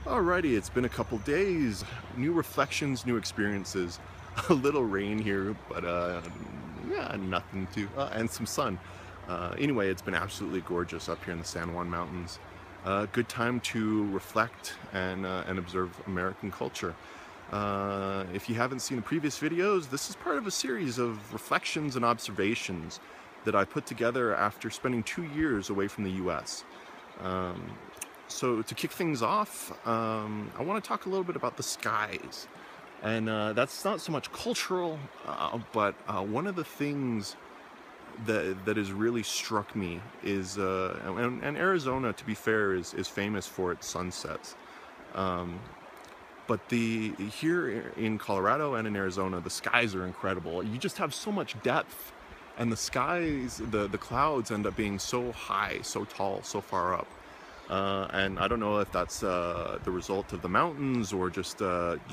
Alrighty, it's been a couple days. New reflections, new experiences. A little rain here, but yeah, nothing to, and some sun. Anyway, it's been absolutely gorgeous up here in the San Juan Mountains. Good time to reflect and observe American culture. If you haven't seen the previous videos, this is part of a series of reflections and observations that I put together after spending 2 years away from the U.S. So to kick things off, I want to talk a little bit about the skies. And that's not so much cultural, but one of the things that has really struck me is, and Arizona, to be fair, is famous for its sunsets. But here in Colorado and in Arizona, the skies are incredible. You just have so much depth, and the skies, the clouds end up being so high, so tall, so far up. And I don't know if that's the result of the mountains or just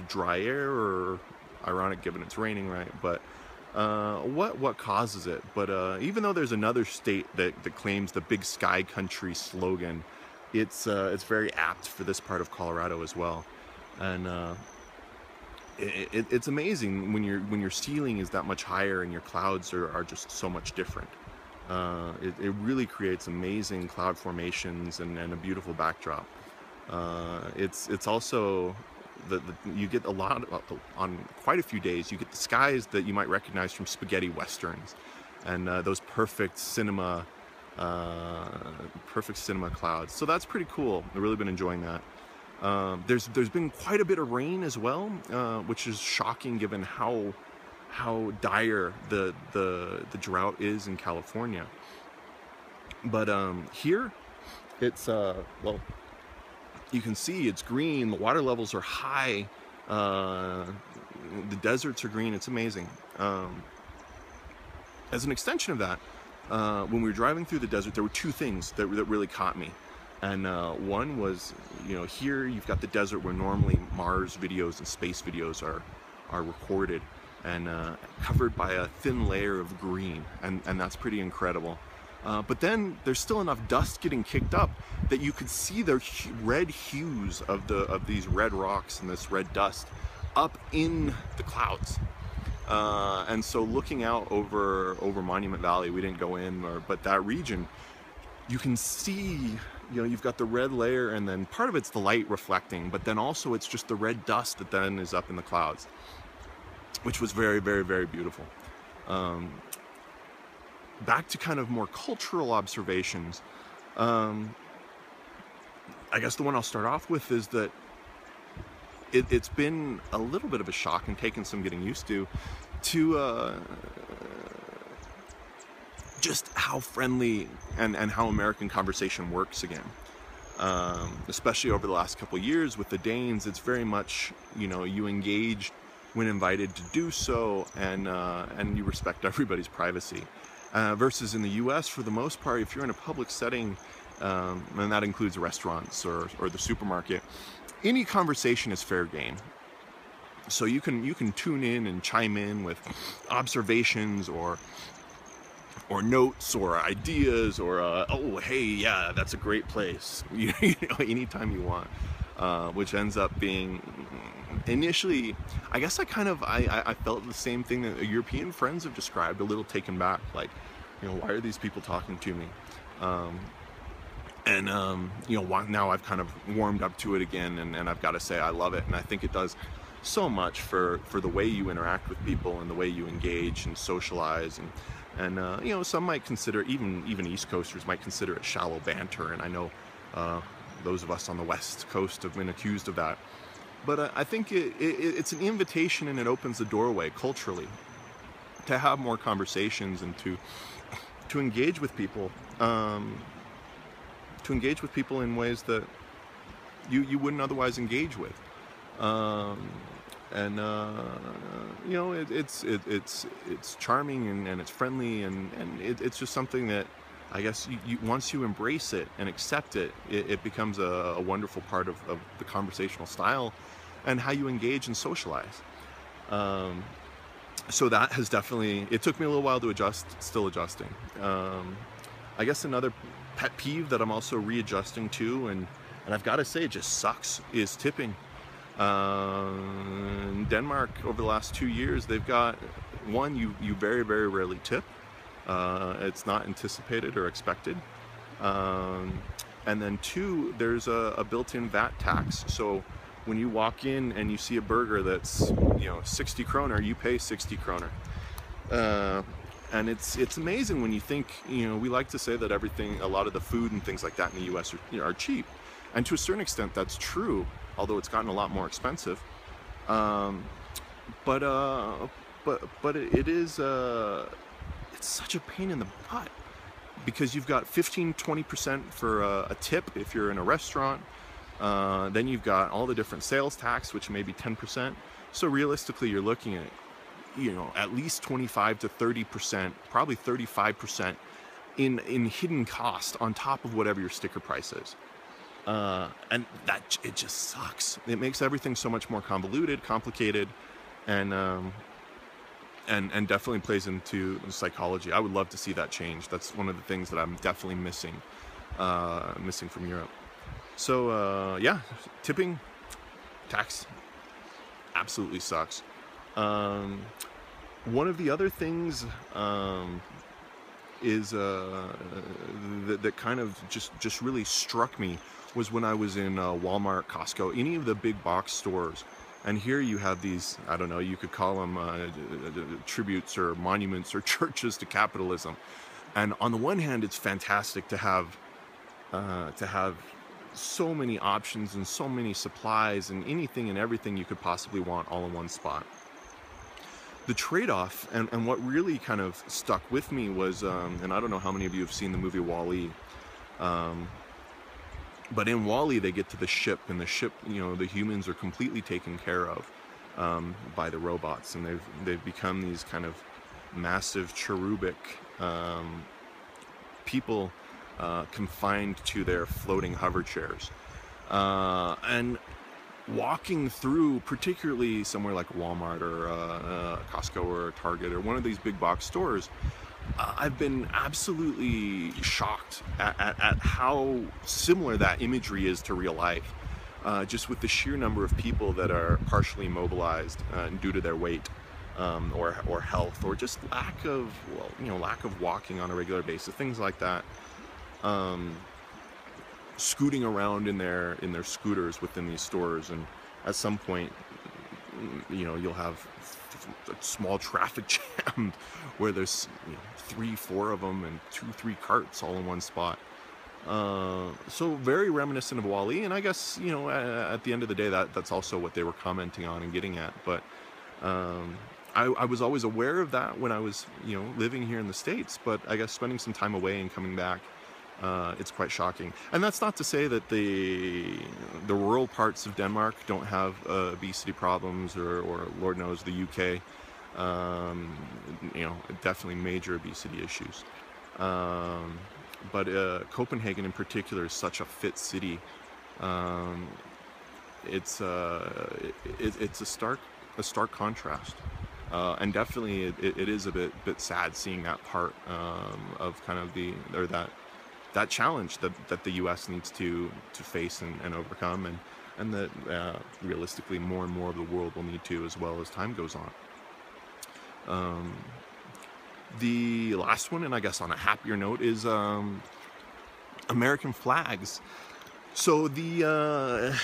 dry air, or ironic given it's raining, right? But what causes it? But even though there's another state that claims the Big Sky Country slogan, it's very apt for this part of Colorado as well. And it's amazing when your ceiling is that much higher and your clouds are just so much different. It really creates amazing cloud formations and a beautiful backdrop. It's also you get a lot on quite a few days. You get the skies that you might recognize from spaghetti westerns, and those perfect cinema clouds. So that's pretty cool. I've really been enjoying that. There's been quite a bit of rain as well, which is shocking given how dire the drought is in California. But here it's well, you can see it's green, the water levels are high, the deserts are green. It's amazing. As an extension of that, when we were driving through the desert, there were two things that really caught me. And one was, here you've got the desert where normally Mars videos and space videos are recorded, and covered by a thin layer of green, and that's pretty incredible. But then there's still enough dust getting kicked up that you could see the red hues of these red rocks and this red dust up in the clouds. And so looking out over Monument Valley, we didn't go in, but that region, you can see, you've got the red layer, and then part of it's the light reflecting, but then also it's just the red dust that then is up in the clouds, which was very, very, very beautiful. Back to kind of more cultural observations. I guess the one I'll start off with is that it's been a little bit of a shock and taken some getting used to just how friendly and how American conversation works again. Especially over the last couple of years with the Danes, it's very much, you engage when invited to do so, and you respect everybody's privacy. Versus in the U.S., for the most part, if you're in a public setting, and that includes restaurants or the supermarket, any conversation is fair game. So you can tune in and chime in with observations or notes or ideas or oh, hey, yeah, that's a great place, anytime you want, which ends up being, initially, I guess I felt the same thing that European friends have described, a little taken back, like, why are these people talking to me? Now I've kind of warmed up to it again, and I've got to say I love it, and I think it does so much for the way you interact with people and the way you engage and socialize, and some might consider, even East Coasters might consider it shallow banter, and I know those of us on the West Coast have been accused of that. But I think it's an invitation, and it opens the doorway culturally to have more conversations and to engage with people, in ways that you wouldn't otherwise engage with. It's charming and it's friendly, and it's just something that I guess once you embrace it and accept it, it becomes a wonderful part of the conversational style and how you engage and socialize. So that has definitely, it took me a little while to adjust, still adjusting. I guess another pet peeve that I'm also readjusting to, and and I've got to say it just sucks, is tipping. In Denmark, over the last 2 years, they've got, one, you very, very rarely tip. It's not anticipated or expected. And then two, there's a built-in VAT tax. So when you walk in and you see a burger that's 60 kroner, you pay 60 kroner. And it's amazing when you think, we like to say that everything, a lot of the food and things like that in the US are cheap. And to a certain extent that's true, although it's gotten a lot more expensive. But it is, it's such a pain in the butt, because you've got 15-20% for a tip if you're in a restaurant. Then you've got all the different sales tax, which may be 10%. So realistically, you're looking at, at least 25 to 30%, probably 35% in hidden cost on top of whatever your sticker price is. And that, it just sucks. It makes everything so much more convoluted, complicated, and definitely plays into psychology. I would love to see that change. That's one of the things that I'm definitely missing from Europe. So yeah, tipping, tax, absolutely sucks. One of the other things is that kind of just really struck me was when I was in Walmart, Costco, any of the big box stores. And here you have these, I don't know, you could call them tributes or monuments or churches to capitalism. And on the one hand, it's fantastic to have so many options and so many supplies and anything and everything you could possibly want all in one spot. The trade-off, and what really kind of stuck with me was, and I don't know how many of you have seen the movie WALL-E, but in WALL-E they get to the ship, and the ship, the humans are completely taken care of by the robots, and they've become these kind of massive cherubic people confined to their floating hover chairs. And walking through, particularly somewhere like Walmart or Costco or Target or one of these big box stores, I've been absolutely shocked at how similar that imagery is to real life, just with the sheer number of people that are partially immobilized due to their weight or health, or just lack of walking on a regular basis, things like that. Scooting around in their scooters within these stores, and at some point, you'll have a small traffic jam where there's 3-4 of them and 2-3 carts all in one spot. So very reminiscent of WALL-E, and I guess at the end of the day that's also what they were commenting on and getting at. But I was always aware of that when I was living here in the States, but I guess spending some time away and coming back, it's quite shocking. And that's not to say that the rural parts of Denmark don't have obesity problems, or Lord knows the UK, definitely major obesity issues. But Copenhagen in particular is such a fit city. It's a stark contrast, and definitely it is a bit sad seeing that part of kind of that challenge that the U.S. needs to face and overcome, and that realistically more and more of the world will need to, as well as time goes on. The last one, and I guess on a happier note, is American flags. So it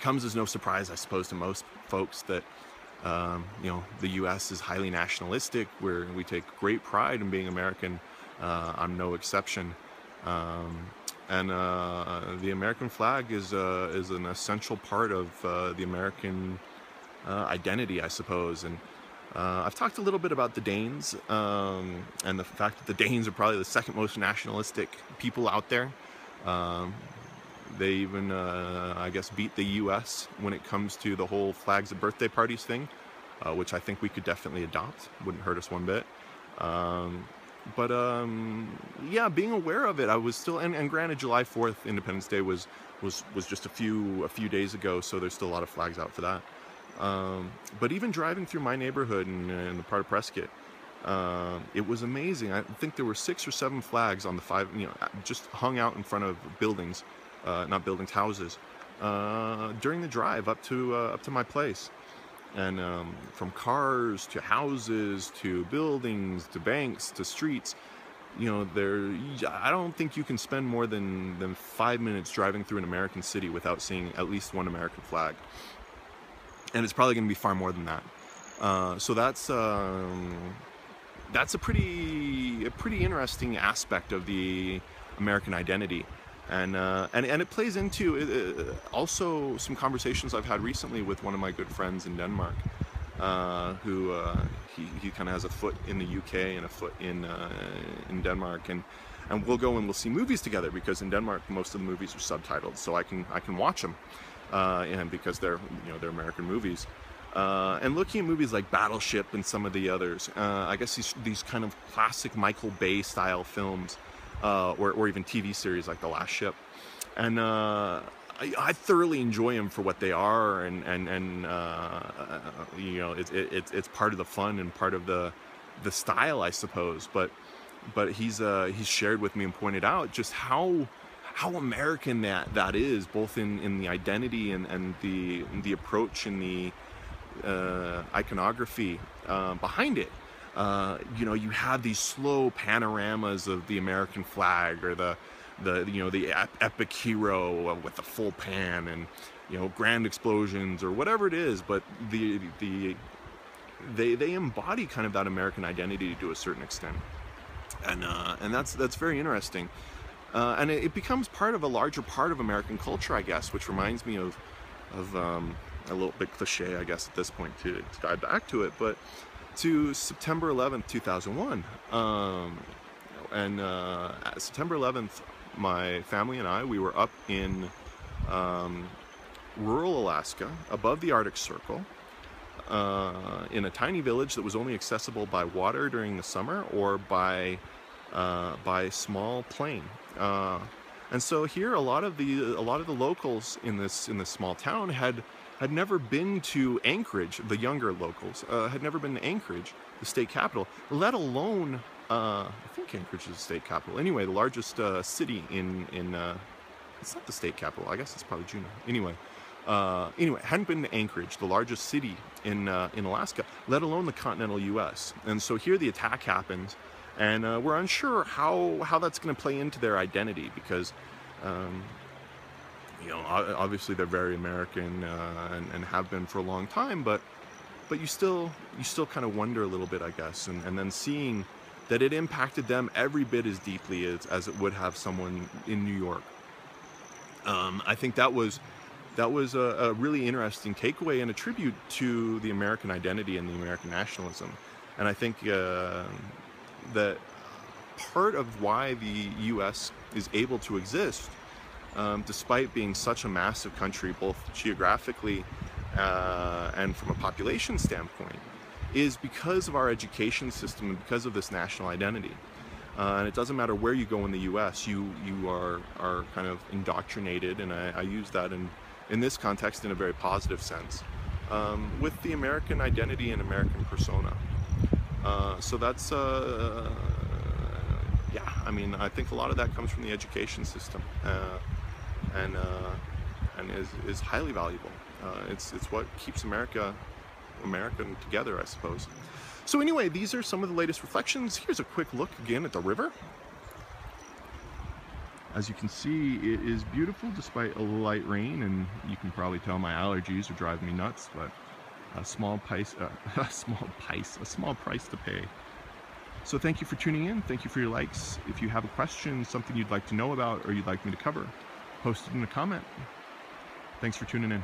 comes as no surprise, I suppose, to most folks that the U.S. is highly nationalistic, where we take great pride in being American. I'm no exception, and the American flag is an essential part of the American identity, I suppose. And I've talked a little bit about the Danes, and the fact that the Danes are probably the second most nationalistic people out there. They even, I guess, beat the U.S. when it comes to the whole flags at birthday parties thing, which I think we could definitely adopt. Wouldn't hurt us one bit. But yeah, being aware of it, I was still, and granted, July 4th, Independence Day was just a few days ago, so there's still a lot of flags out for that. But even driving through my neighborhood in the part of Prescott, It was amazing. I think there were 6 or 7 flags on the 5, just hung out in front of buildings, not buildings, houses, during the drive up to my place. And from cars to houses to buildings to banks to streets, I don't think you can spend more than 5 minutes driving through an American city without seeing at least one American flag. And it's probably going to be far more than that. So that's a pretty interesting aspect of the American identity, and it plays into also some conversations I've had recently with one of my good friends in Denmark, who he kind of has a foot in the UK and a foot in Denmark, and we'll go and we'll see movies together, because in Denmark most of the movies are subtitled, so I can watch them, and because they're American movies. And looking at movies like Battleship and some of the others, I guess these kind of classic Michael Bay style films, or even TV series like The Last Ship, and I thoroughly enjoy them for what they are, and it's part of the fun and part of the style, I suppose. But he's shared with me and pointed out just how American that is, both in the identity and the approach and the iconography behind it. You have these slow panoramas of the American flag, or the epic hero with the full pan, and grand explosions or whatever it is, but they embody kind of that American identity to a certain extent, and that's very interesting, and it becomes part of a larger part of American culture, I guess, which reminds me of a little bit cliche, I guess, at this point to dive back to it, but to September 11th, 2001. September 11th, my family and we were up in rural Alaska, above the Arctic Circle, in a tiny village that was only accessible by water during the summer, or by small plane. And so here, a lot of the locals in this small town had never been to Anchorage. The younger locals had never been to Anchorage, the state capital, let alone, I think Anchorage is the state capital. Anyway, the largest city in it's not the state capital. I guess it's probably Juneau. Anyway, hadn't been to Anchorage, the largest city in Alaska, let alone the continental U.S. And so here the attack happens, and we're unsure how that's going to play into their identity, because obviously they're very American, and have been for a long time, but you still kind of wonder a little bit, I guess, and then seeing that it impacted them every bit as deeply as it would have someone in New York. I think that was a really interesting takeaway and a tribute to the American identity and the American nationalism. And I think that part of why the U.S. is able to exist, despite being such a massive country, both geographically and from a population standpoint, is because of our education system and because of this national identity. And it doesn't matter where you go in the U.S., you are kind of indoctrinated, and I use that in this context in a very positive sense, with the American identity and American persona. So that's, yeah, I mean, I think a lot of that comes from the education system, and is highly valuable. It's what keeps American together, I suppose. So anyway, these are some of the latest reflections. Here's a quick look again at the river. As you can see, it is beautiful despite a light rain, and you can probably tell my allergies are driving me nuts, but a small price to pay. So thank you for tuning in. Thank you for your likes. If you have a question, something you'd like to know about, or you'd like me to cover, post it in a comment. Thanks for tuning in.